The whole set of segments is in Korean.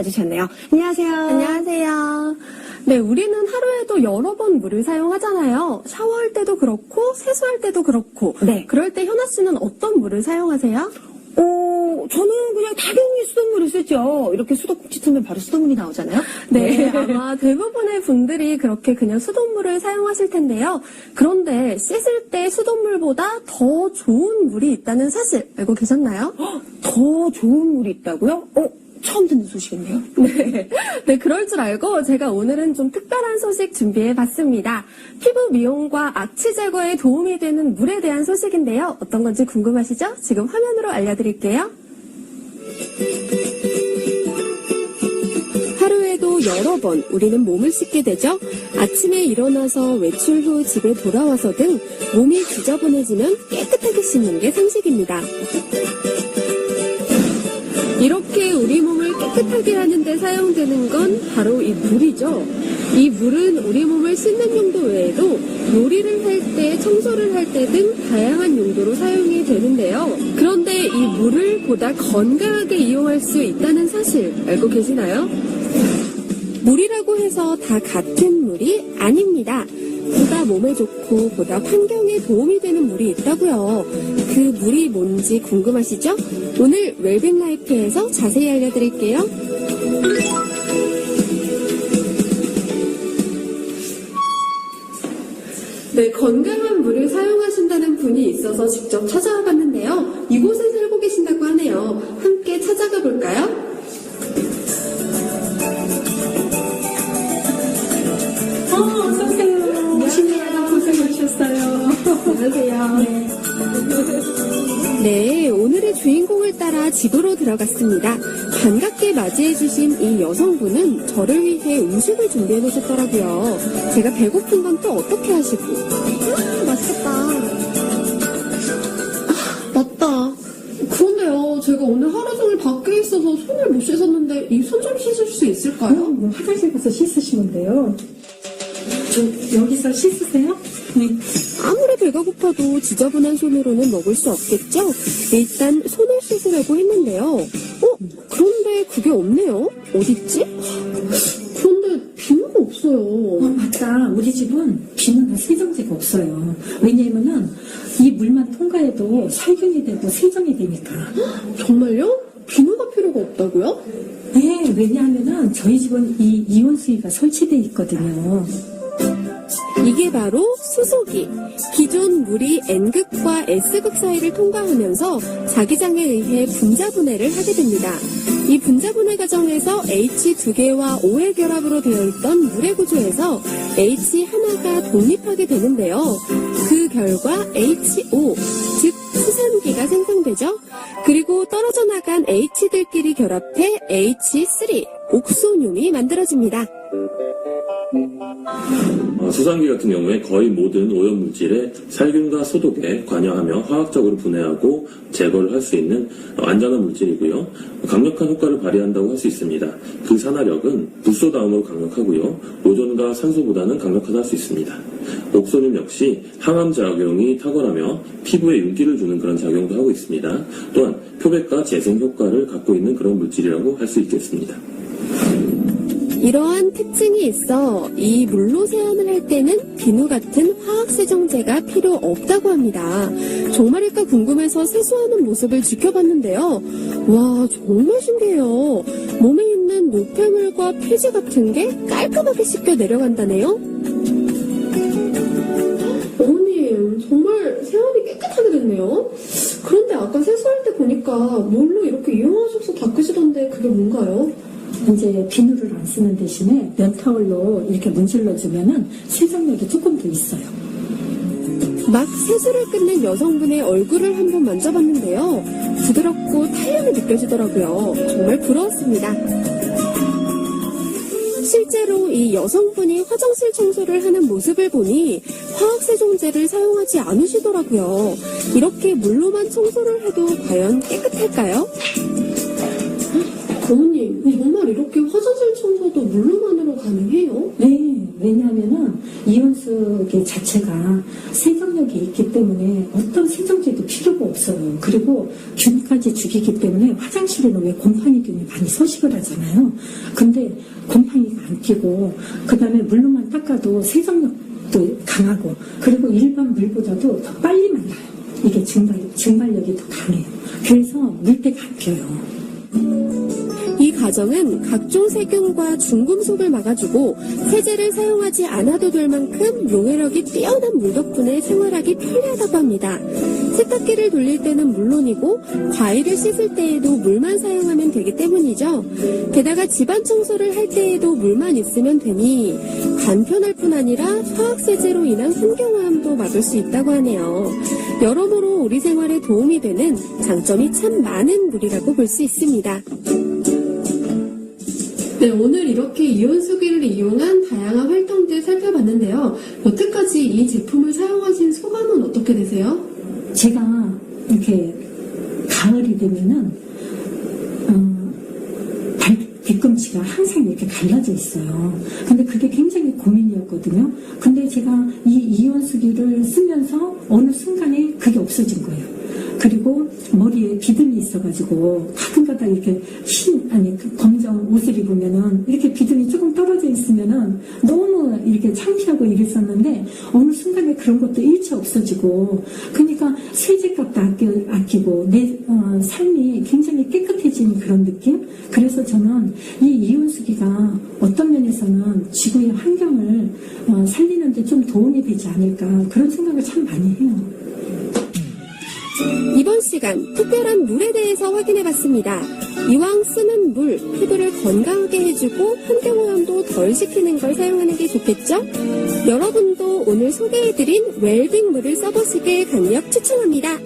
나와주셨네요. 안녕하세요. 안녕하세요. 네, 우리는 하루에도 여러 번 물을 사용하잖아요. 샤워할 때도 그렇고 세수할 때도 그렇고. 네. 그럴 때 현아 씨는 어떤 물을 사용하세요? 저는 그냥 당연히 수돗물을 쓰죠. 이렇게 수도꼭지 틀면 바로 수돗물이 나오잖아요. 네, 아마 대부분의 분들이 그렇게 그냥 수돗물을 사용하실 텐데요. 그런데 씻을 때 수돗물보다 더 좋은 물이 있다는 사실 알고 계셨나요? 더 좋은 물이 있다고요? 처음 듣는 소식인데요. 네, 그럴 줄 알고 제가 오늘은 좀 특별한 소식 준비해봤습니다. 피부 미용과 악취 제거에 도움이 되는 물에 대한 소식인데요. 어떤 건지 궁금하시죠? 지금 화면으로 알려드릴게요. 하루에도 여러 번 우리는 몸을 씻게 되죠. 아침에 일어나서 외출 후 집에 돌아와서 등 몸이 지저분해지면 깨끗하게 씻는 게 상식입니다. 이렇게 우리 몸을 깨끗하게 하는 데 사용되는 건 바로 이 물이죠. 이 물은 우리 몸을 씻는 용도 외에도 요리를 할 때, 청소를 할 때 등 다양한 용도로 사용이 되는데요. 그런데 이 물을 보다 건강하게 이용할 수 있다는 사실 알고 계시나요? 물이라고 해서 다 같은 물이 아닙니다. 보다 몸에 좋고 보다 환경에 도움이 되는 물이 있다고요. 그 물이 뭔지 궁금하시죠? 오늘 웰빙라이프에서 자세히 알려드릴게요. 네, 건강한 물을 사용하신다는 분이 있어서 직접 찾아와 봤는데요. 이곳에 살고 계신다고 하네요. 함께 찾아가 볼까요? 어서오세요. 안녕하세요. 고생하셨어요. 안녕하세요. 네, 오늘의 주인공을 따라 집으로 들어갔습니다. 반갑게 맞이해주신 이 여성분은 저를 위해 음식을 준비해 놓으셨더라고요. 제가 배고픈 건 또 어떻게 하시고. 맛있겠다. 맞다. 그런데요, 제가 오늘 하루 종일 밖에 있어서 손을 못 씻었는데 이 손 좀 씻을 수 있을까요? 화장실 가서 씻으시면 돼요. 여기서 씻으세요? 네. 아무리 배가 고파도 지저분한 손으로는 먹을 수 없겠죠? 일단 손을 씻으려고 했는데요. 그런데 그게 없네요. 어딨지? 그런데 비누가 없어요. 맞다. 우리 집은 비누나 세정제가 없어요. 왜냐면은 이 물만 통과해도 살균이 되고 세정이 되니까. 정말요? 비누가 필요가 없다고요? 네, 왜냐하면은 저희 집은 이 이온 수위가 설치되어 있거든요. 이게 바로 수소기. 기존 물이 N극과 S극 사이를 통과하면서 자기장에 의해 분자분해를 하게 됩니다. 이 분자분해 과정에서 H 2개와 O의 결합으로 되어 있던 물의 구조에서 H 하나가 독립하게 되는데요. 그 결과 HO, 즉 수산기가 생성되죠. 그리고 떨어져 나간 H들끼리 결합해 H3, 옥소뇽이 만들어집니다. 수산기 같은 경우에 거의 모든 오염물질에 살균과 소독에 관여하며 화학적으로 분해하고 제거를 할 수 있는 안전한 물질이고요. 강력한 효과를 발휘한다고 할 수 있습니다. 그 산화력은 불소다음으로 강력하고요. 오존과 산소보다는 강력하다 할 수 있습니다. 옥소뇽 역시 항암 작용이 탁월하며 피부에 윤기를 주는 그런 작용도 하고 있습니다. 또한 표백과 재생 효과를 갖고 있는 그런 물질이라고 할 수 있겠습니다. 이러한 특징이 있어 이 물로 세안을 할 때는 비누 같은 화학세정제가 필요 없다고 합니다. 정말일까 궁금해서 세수하는 모습을 지켜봤는데요. 와, 정말 신기해요. 몸에 있는 노폐물과 피지 같은 게 깔끔하게 씻겨 내려간다네요. 어머님, 정말 세안이 깨끗하게 됐네요. 그런데 아까 세수할 때 보니까 물로 이렇게 이용하셔서 닦으시던데 그게 뭔가요? 이제 비누를 안 쓰는 대신에 면타올로 이렇게 문질러주면은 세정력이 조금 더 있어요. 막 세수를 끝낸 여성분의 얼굴을 한번 만져봤는데요. 부드럽고 탄력이 느껴지더라고요. 정말 부러웠습니다. 실제로 이 여성분이 화장실 청소를 하는 모습을 보니 화학세정제를 사용하지 않으시더라고요. 이렇게 물로만 청소를 해도 과연 깨끗할까요? 어머님, 정말 이렇게 화장실 청소도 물로만으로 가능해요? 네, 왜냐하면은 이온수기 자체가 세정력이 있기 때문에 어떤 세정제도 필요가 없어요. 그리고 균까지 죽이기 때문에 화장실에는 왜 곰팡이균이 많이 서식을 하잖아요. 근데 곰팡이가 안 끼고 그 다음에 물로만 닦아도 세정력도 강하고 그리고 일반 물보다도 더 빨리 말라요. 이게 증발력이 더 강해요. 그래서 물때가 안 펴요. 이 가정은 각종 세균과 중금속을 막아주고 세제를 사용하지 않아도 될 만큼 용해력이 뛰어난 물 덕분에 생활하기 편리하다고 합니다. 세탁기를 돌릴 때는 물론이고 과일을 씻을 때에도 물만 사용하면 되기 때문이죠. 게다가 집안 청소를 할 때에도 물만 있으면 되니 간편할 뿐 아니라 화학세제로 인한 환경오염도 막을 수 있다고 하네요. 여러모로 우리 생활에 도움이 되는 장점이 참 많은 물이라고 볼 수 있습니다. 네, 오늘 이렇게 이온수기를 이용한 다양한 활동들 살펴봤는데요. 여태까지 이 제품을 사용하신 소감은 어떻게 되세요? 제가 이렇게 가을이 되면은 뒤꿈치가 항상 이렇게 갈라져 있어요. 근데 그게 굉장히 고민이었거든요. 근데 제가 이 이온수기를 쓰면서 어느 순간에 그게 없어진 거예요. 그리고 머리에 비듬이 있어가지고 가끔가다 이렇게 검정 옷을 입으면은 이렇게 비듬이 조금 떨어져 있으면은 너무 이렇게 창피하고 이랬었는데 어느 순간에 그런 것도 일체 없어지고 그러니까 세제값도 아끼고 내 삶이 굉장히 깨끗해진 그런 느낌? 그래서 저는 이 이온수기가 어떤 면에서는 지구의 환경을 살리는데 좀 도움이 되지 않을까 그런 생각을 참 많이 해요. 이번 시간 특별한 물에 대해서 확인해봤습니다. 이왕 쓰는 물, 피부를 건강하게 해주고 환경오염도 덜 시키는 걸 사용하는 게 좋겠죠? 여러분도 오늘 소개해드린 웰빙 물을 써보시길 강력 추천합니다.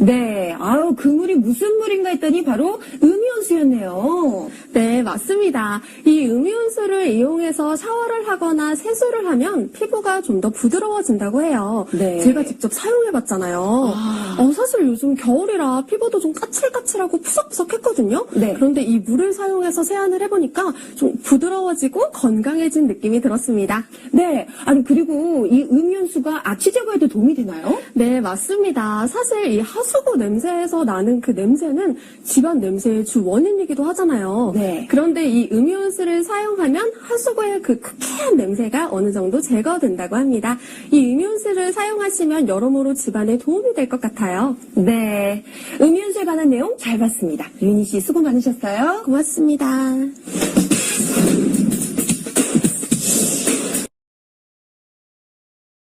네, 아유, 그 물이 무슨 물인가 했더니 바로 음이온수였네요. 네, 맞습니다. 이 음이온수를 이용해서 샤워를 하거나 세수를 하면 피부가 좀 더 부드러워진다고 해요. 네. 제가 직접 사용해봤잖아요. 사실 요즘 겨울이라 피부도 좀 까칠까칠하고 푸석푸석했거든요. 네. 그런데 이 물을 사용해서 세안을 해보니까 좀 부드러워지고 건강해진 느낌이 들었습니다. 네, 아니, 그리고 이 음이온수가 악취 제거에도 도움이 되나요? 네, 맞습니다. 사실 이 하수구 냄새에서 나는 그 냄새는 집안 냄새의 주 원인이기도 하잖아요. 네. 그런데 이 음이온수를 사용하면 하수구의 그 쾌쾌한 냄새가 어느 정도 제거된다고 합니다. 이 음이온수를 사용하시면 여러모로 집안에 도움이 될 것 같아요. 네, 음이온수에 관한 내용 잘 봤습니다. 윤희 씨 수고 많으셨어요. 고맙습니다.